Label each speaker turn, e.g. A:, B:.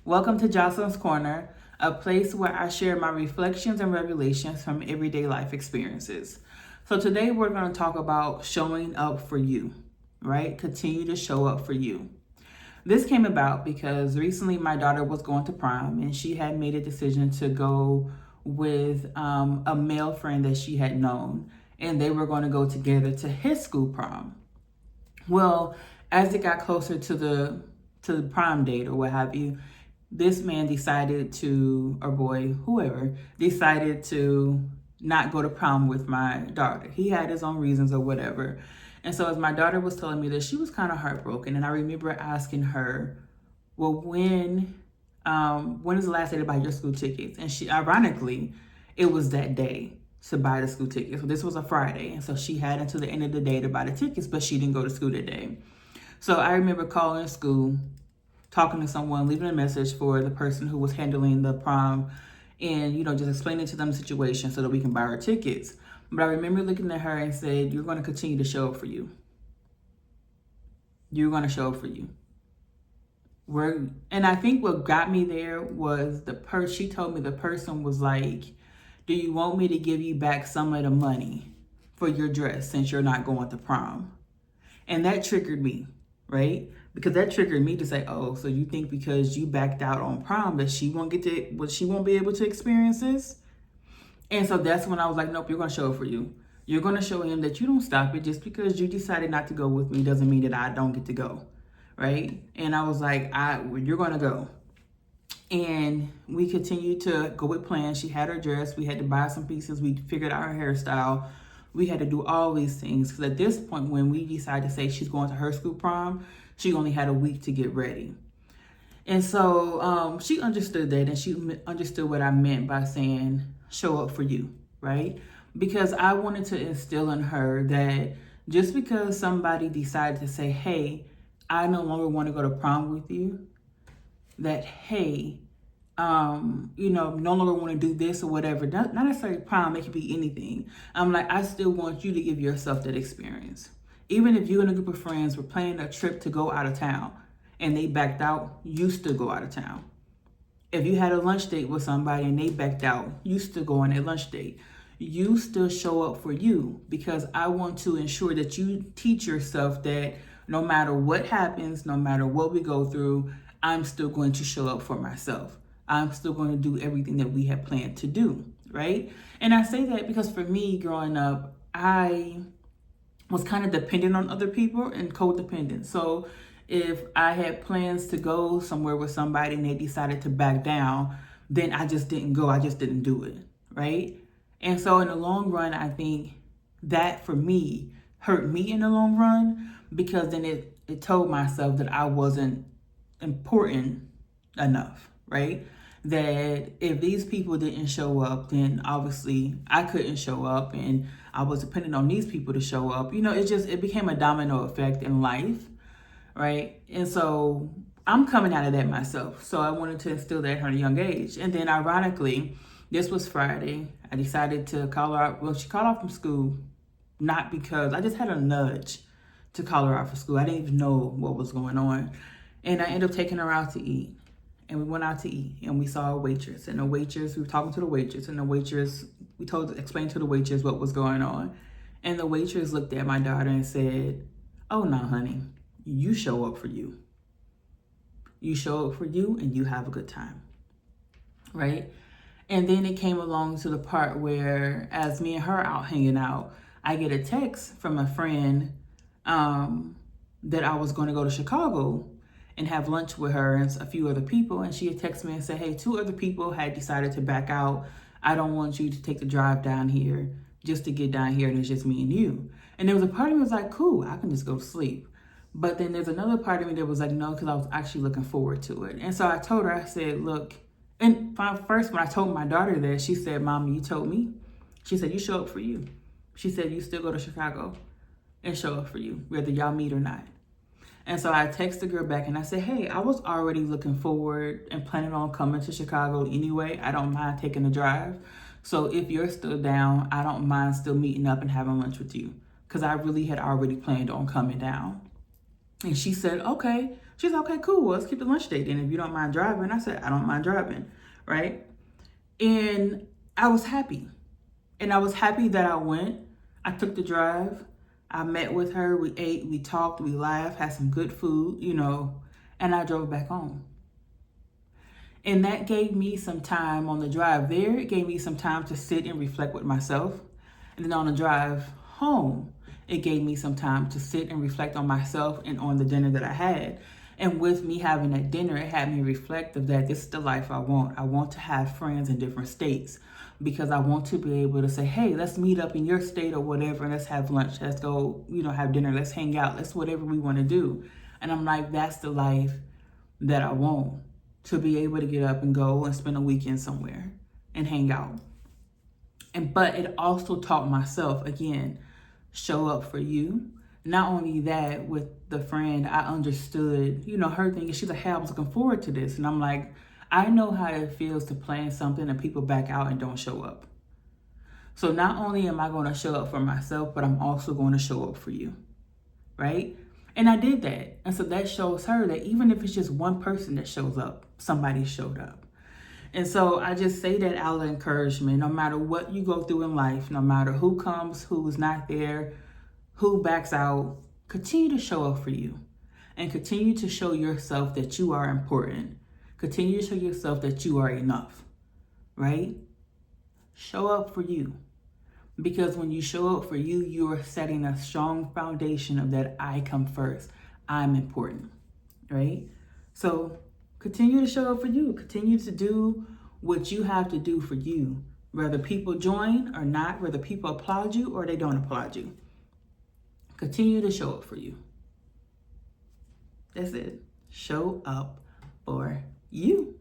A: Welcome to Jocelyn's Corner, a place where I share my reflections and revelations from everyday life experiences. So today we're going to talk about showing up for you, right? Continue to show up for you. This came about because recently my daughter was going to prom and she had made a decision to go with a male friend that she had known, and they were going to go together to his school prom. Well, as it got closer to the prom date or what have you, this man decided to, or boy, whoever, decided to not go to prom with my daughter. He had his own reasons or whatever. And so as my daughter was telling me this, she was kind of heartbroken. And I remember asking her, well, when is the last day to buy your school tickets? And she, ironically, it was that day to buy the school tickets. So this was a Friday. And so she had until the end of the day to buy the tickets, but she didn't go to school that day. So I remember calling school, talking to someone, leaving a message for the person who was handling the prom and, just explaining to them the situation so that we can buy our tickets. But I remember looking at her and said, you're going to continue to show up for you. You're going to show up for you. And I think what got me there was she told me the person was like, do you want me to give you back some of the money for your dress since you're not going to prom? And that triggered me, right? Because that triggered me to say, oh, so you think because you backed out on prom that she won't be able to experience this? And so that's when I was like, nope, you're going to show it for you. You're going to show him that you don't stop it. Just because you decided not to go with me doesn't mean that I don't get to go, right? And I was like, you're going to go. And we continued to go with plans. She had her dress. We had to buy some pieces. We figured out her hairstyle. We had to do all these things. Because at this point, when we decided to say she's going to her school prom, she only had a week to get ready. And so she understood that, and she understood what I meant by saying, show up for you, right? Because I wanted to instill in her that just because somebody decided to say, hey, I no longer want to go to prom with you, that, hey, no longer want to do this or whatever, not necessarily prom, it could be anything. I'm like, I still want you to give yourself that experience. Even if you and a group of friends were planning a trip to go out of town and they backed out, you still go out of town. If you had a lunch date with somebody and they backed out, you still go on that lunch date. You still show up for you, because I want to ensure that you teach yourself that no matter what happens, no matter what we go through, I'm still going to show up for myself. I'm still going to do everything that we have planned to do, right? And I say that because for me, growing up, I was kind of dependent on other people and codependent. So if I had plans to go somewhere with somebody and they decided to back down, then I just didn't go. I just didn't do it, right? And so in the long run, I think that for me hurt me in the long run, because then it told myself that I wasn't important enough, right? That if these people didn't show up, then obviously I couldn't show up, and I was dependent on these people to show up. It became a domino effect in life, right? And so I'm coming out of that myself. So I wanted to instill that at a young age. And then ironically, this was Friday. I decided to call her out. Well, she called off from school, not because I just had a nudge to call her out for school. I didn't even know what was going on. And I ended up taking her out to eat. And we went out to eat, and we saw a waitress. And we were talking to the waitress, and we explained to the waitress what was going on. And the waitress looked at my daughter and said, oh, no, honey, you show up for you. You show up for you, and you have a good time, right? And then it came along to the part where, as me and her out hanging out, I get a text from a friend that I was going to go to Chicago and have lunch with her and a few other people. And she had texted me and said, hey, 2 other people had decided to back out. I don't want you to take the drive down here just to get down here, and it's just me and you. And there was a part of me that was like, cool, I can just go to sleep. But then there's another part of me that was like, no, because I was actually looking forward to it. And so I told her, I said, look, and first when I told my daughter that, she said, Mom, you told me? She said, you show up for you. She said, you still go to Chicago and show up for you, whether y'all meet or not. And so I texted the girl back and I said, hey, I was already looking forward and planning on coming to Chicago anyway. I don't mind taking the drive. So if you're still down, I don't mind still meeting up and having lunch with you, because I really had already planned on coming down. And she said, okay, She's like, okay, cool. Well, let's keep the lunch date then if you don't mind driving. I said, I don't mind driving, right? And I was happy. And I was happy that I went. I took the drive. I met with her. We ate, we talked, we laughed, had some good food, and I drove back home. And that gave me some time on the drive there. It gave me some time to sit and reflect with myself. And then on the drive home, it gave me some time to sit and reflect on myself and on the dinner that I had. And with me having that dinner, it had me reflect of that this is the life I want. I want to have friends in different states because I want to be able to say, hey, let's meet up in your state or whatever, and let's have lunch. Let's go, have dinner. Let's hang out. Let's whatever we want to do. And I'm like, that's the life that I want, to be able to get up and go and spend a weekend somewhere and hang out. But it also taught myself, again, show up for you. Not only that, with the friend, I understood, her thing. She's like, hey, I was looking forward to this. And I'm like, I know how it feels to plan something and people back out and don't show up. So not only am I going to show up for myself, but I'm also going to show up for you, right? And I did that. And so that shows her that even if it's just one person that shows up, somebody showed up. And so I just say that out of encouragement, no matter what you go through in life, no matter who comes, who's not there, who backs out, continue to show up for you and continue to show yourself that you are important. Continue to show yourself that you are enough, right? Show up for you. Because when you show up for you, you are setting a strong foundation of that I come first. I'm important, right? So continue to show up for you. Continue to do what you have to do for you. Whether people join or not, whether people applaud you or they don't applaud you. Continue to show up for you. That's it. Show up for you.